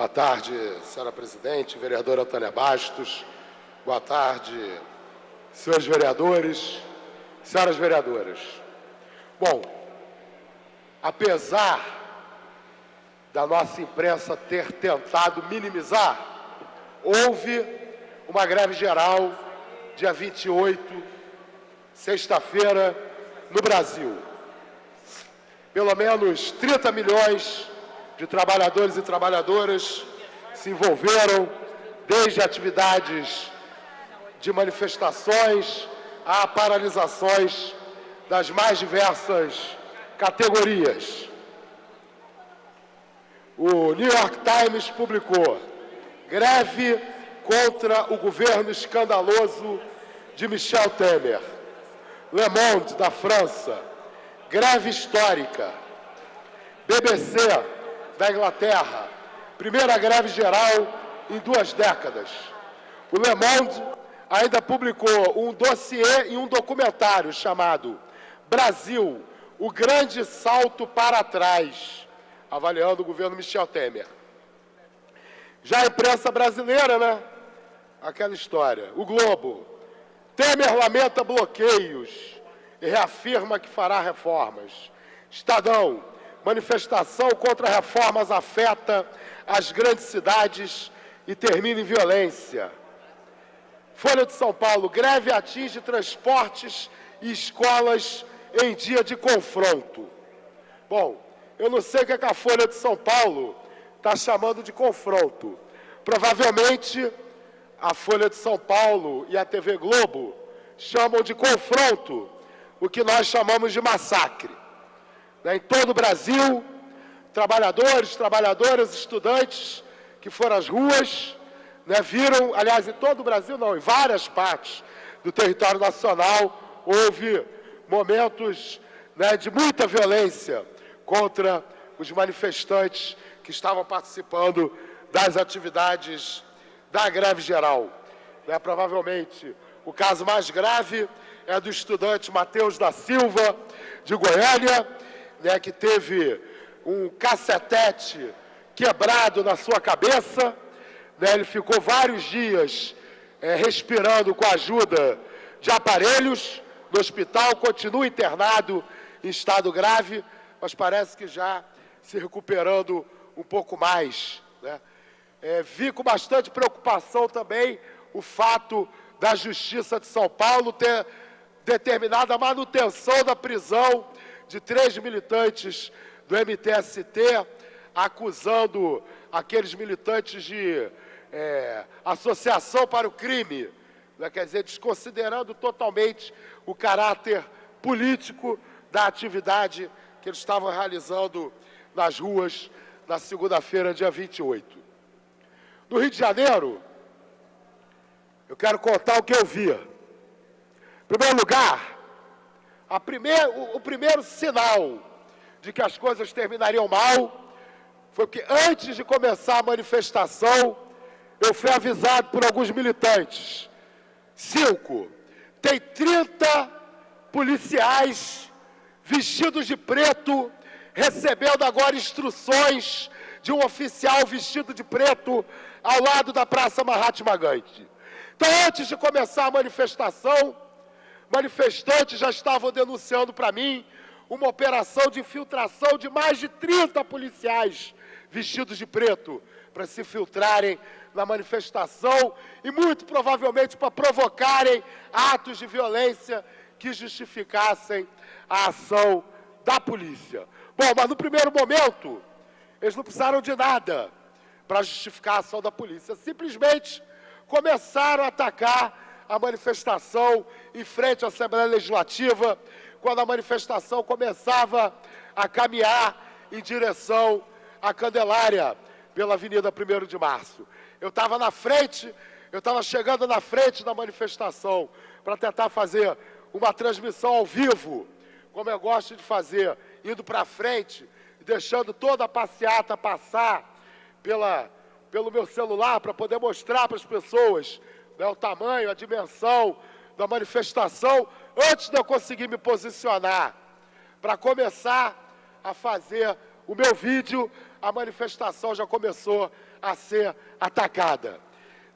Boa tarde, senhora presidente, vereadora Tânia Bastos. Boa tarde, senhores vereadores, senhoras vereadoras. Bom, apesar da nossa imprensa ter tentado minimizar, houve uma greve geral dia 28, sexta-feira, no Brasil. Pelo menos 30 milhões de trabalhadores e trabalhadoras se envolveram, desde atividades de manifestações a paralisações das mais diversas categorias. O New York Times publicou: greve contra o governo escandaloso de Michel Temer. Le Monde, da França: greve histórica. BBC, da Inglaterra: primeira greve geral em 2 décadas. O Le Monde ainda publicou um dossiê e um documentário chamado Brasil, o grande salto para trás, avaliando o governo Michel Temer. Já a imprensa brasileira, né? Aquela história. O Globo: Temer lamenta bloqueios e reafirma que fará reformas. Estadão: manifestação contra reformas afeta as grandes cidades e termina em violência. Folha de São Paulo: greve atinge transportes e escolas em dia de confronto. Bom, eu não sei o que a Folha de São Paulo está chamando de confronto. Provavelmente a Folha de São Paulo e a TV Globo chamam de confronto o que nós chamamos de massacre. Em todo o Brasil, trabalhadores, trabalhadoras, estudantes que foram às ruas, viram, aliás, em todo o Brasil não, em várias partes do território nacional, houve momentos de muita violência contra os manifestantes que estavam participando das atividades da greve geral. Provavelmente o caso mais grave é do estudante Matheus da Silva, de Goiânia, que teve um cacetete quebrado na sua cabeça. Ele ficou vários dias respirando com a ajuda de aparelhos no hospital, continua internado em estado grave, mas parece que já se recuperando um pouco mais. Vi com bastante preocupação também o fato da Justiça de São Paulo ter determinado a manutenção da prisão de 3 militantes do MTST, acusando aqueles militantes de associação para o crime, quer dizer, desconsiderando totalmente o caráter político da atividade que eles estavam realizando nas ruas na segunda-feira, dia 28. No Rio de Janeiro, eu quero contar o que eu vi. Em primeiro lugar, o primeiro sinal de que as coisas terminariam mal foi que, antes de começar a manifestação, eu fui avisado por alguns militantes. 5, tem 30 policiais vestidos de preto, recebendo agora instruções de um oficial vestido de preto ao lado da Praça Mahatma Gandhi. Então, antes de começar a manifestação, manifestantes já estavam denunciando para mim uma operação de infiltração de mais de 30 policiais vestidos de preto para se filtrarem na manifestação e, muito provavelmente, para provocarem atos de violência que justificassem a ação da polícia. Bom, mas no primeiro momento, eles não precisaram de nada para justificar a ação da polícia. Simplesmente começaram a atacar a manifestação em frente à Assembleia Legislativa, quando a manifestação começava a caminhar em direção à Candelária, pela Avenida 1º de Março. Eu estava na frente, eu estava chegando na frente da manifestação para tentar fazer uma transmissão ao vivo, como eu gosto de fazer, indo para frente, deixando toda a passeata passar pelo meu celular, para poder mostrar para as pessoas o tamanho, a dimensão da manifestação, antes de eu conseguir me posicionar para começar a fazer o meu vídeo, a manifestação já começou a ser atacada.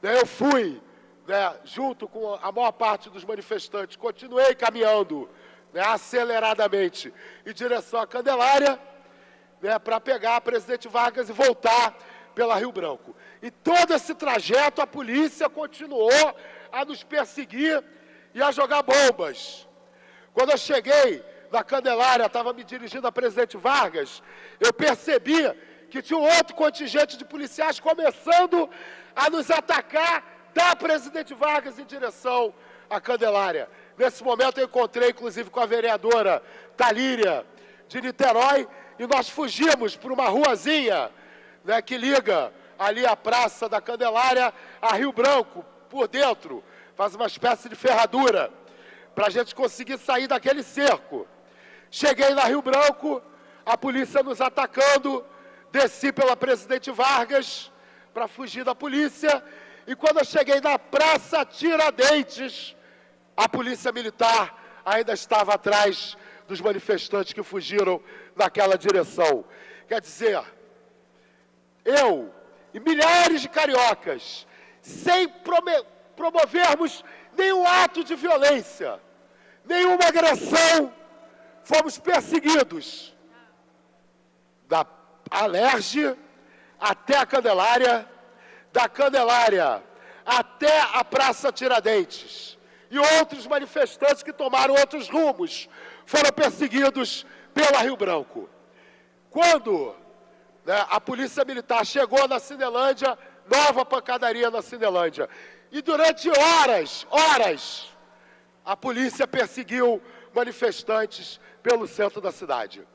Eu fui, junto com a maior parte dos manifestantes, continuei caminhando aceleradamente em direção à Candelária, para pegar a Presidente Vargas e voltar pela Rio Branco. E todo esse trajeto a polícia continuou a nos perseguir e a jogar bombas. Quando eu cheguei na Candelária, estava me dirigindo a Presidente Vargas, eu percebi que tinha um outro contingente de policiais começando a nos atacar da Presidente Vargas em direção à Candelária. Nesse momento eu encontrei, inclusive, com a vereadora Talíria de Niterói, e nós fugimos por uma ruazinha que liga ali a Praça da Candelária a Rio Branco, por dentro, faz uma espécie de ferradura, para a gente conseguir sair daquele cerco. Cheguei na Rio Branco, a polícia nos atacando, desci pela Presidente Vargas para fugir da polícia, e quando eu cheguei na Praça Tiradentes, a polícia militar ainda estava atrás dos manifestantes que fugiram naquela direção. Quer dizer, eu e milhares de cariocas, sem promovermos nenhum ato de violência, nenhuma agressão, fomos perseguidos da Alerj até a Candelária, da Candelária até a Praça Tiradentes. E outros manifestantes que tomaram outros rumos foram perseguidos pela Rio Branco. Quando a polícia militar chegou na Cinelândia, nova pancadaria na Cinelândia. E durante horas, a polícia perseguiu manifestantes pelo centro da cidade.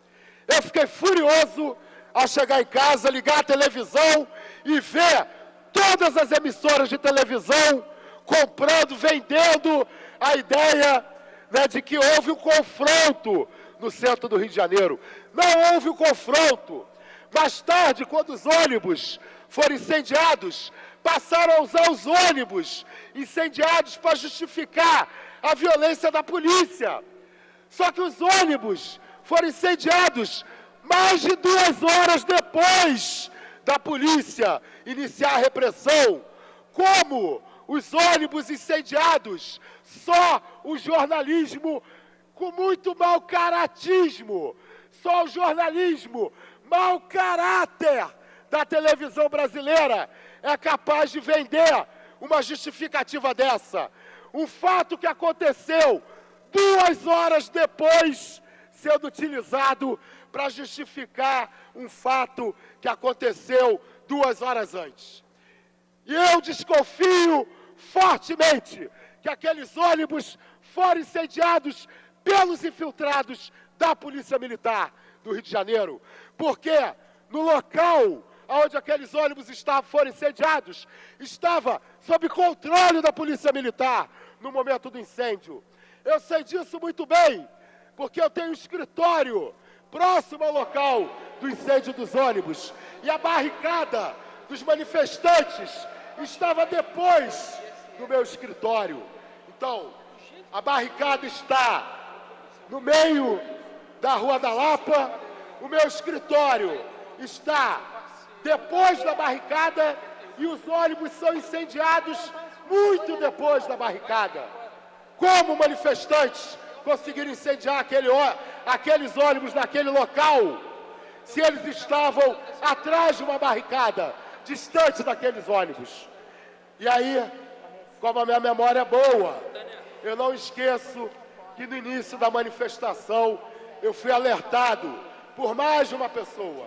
Eu fiquei furioso ao chegar em casa, ligar a televisão e ver todas as emissoras de televisão comprando, vendendo a ideia de que houve um confronto no centro do Rio de Janeiro. Não houve um confronto. Mais tarde, quando os ônibus foram incendiados, passaram a usar os ônibus incendiados para justificar a violência da polícia. Só que os ônibus foram incendiados mais de 2 horas depois da polícia iniciar a repressão. Como os ônibus incendiados, só o jornalismo com muito mau caratismo, só o jornalismo mau caráter da televisão brasileira é capaz de vender uma justificativa dessa. Um fato que aconteceu 2 horas depois, sendo utilizado para justificar um fato que aconteceu 2 horas antes. E eu desconfio fortemente que aqueles ônibus foram incendiados pelos infiltrados da Polícia Militar do Rio de Janeiro, porque no local onde aqueles ônibus foram incendiados, estava sob controle da Polícia Militar no momento do incêndio. Eu sei disso muito bem, porque eu tenho um escritório próximo ao local do incêndio dos ônibus, e a barricada dos manifestantes estava depois do meu escritório. Então, a barricada está no meio da Rua da Lapa, o meu escritório está depois da barricada e os ônibus são incendiados muito depois da barricada. Como manifestantes conseguiram incendiar aqueles ônibus naquele local, se eles estavam atrás de uma barricada, distante daqueles ônibus? E aí, como a minha memória é boa, eu não esqueço que no início da manifestação eu fui alertado por mais de uma pessoa.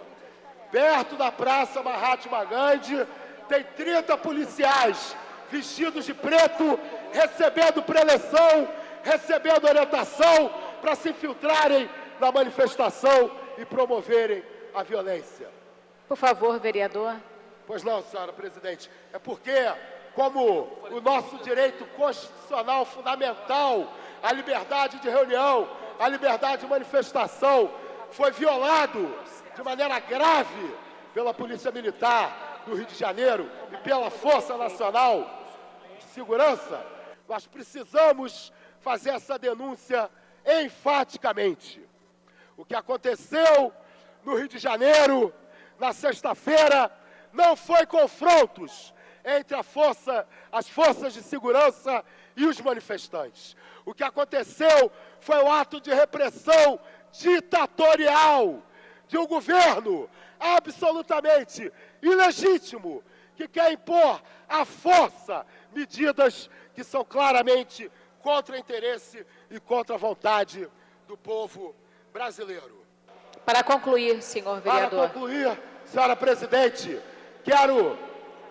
Perto da Praça Mahatma Gandhi, tem 30 policiais vestidos de preto, recebendo preleção, recebendo orientação para se infiltrarem na manifestação e promoverem a violência. Por favor, vereador. Pois não, senhora presidente. É porque, como o nosso direito constitucional fundamental, a liberdade de reunião, a liberdade de manifestação, foi violado de maneira grave pela Polícia Militar do Rio de Janeiro e pela Força Nacional de Segurança, nós precisamos fazer essa denúncia enfaticamente. O que aconteceu no Rio de Janeiro, na sexta-feira, não foi confrontos entre as forças de segurança e os manifestantes. O que aconteceu foi um ato de repressão ditatorial de um governo absolutamente ilegítimo que quer impor à força medidas que são claramente contra o interesse e contra a vontade do povo brasileiro. Para concluir, senhor vereador. Para concluir, senhora presidente, quero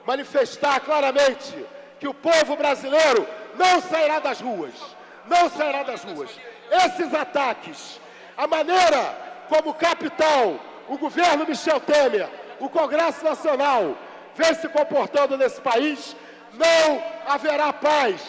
manifestar claramente que o povo brasileiro não sairá das ruas. Não sairá das ruas. Esses ataques, a maneira como o capitão, o governo Michel Temer, o Congresso Nacional vem se comportando nesse país, não haverá paz.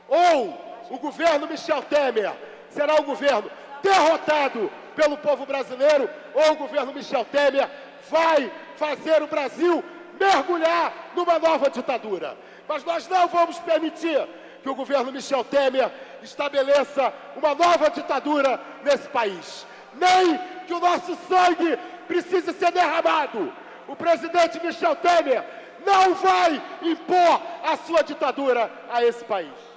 Ou o governo Michel Temer será um governo derrotado pelo povo brasileiro, ou o governo Michel Temer vai fazer o Brasil mergulhar numa nova ditadura. Mas nós não vamos permitir que o governo Michel Temer estabeleça uma nova ditadura nesse país. Nem que o nosso sangue precise ser derramado. O presidente Michel Temer não vai impor a sua ditadura a esse país.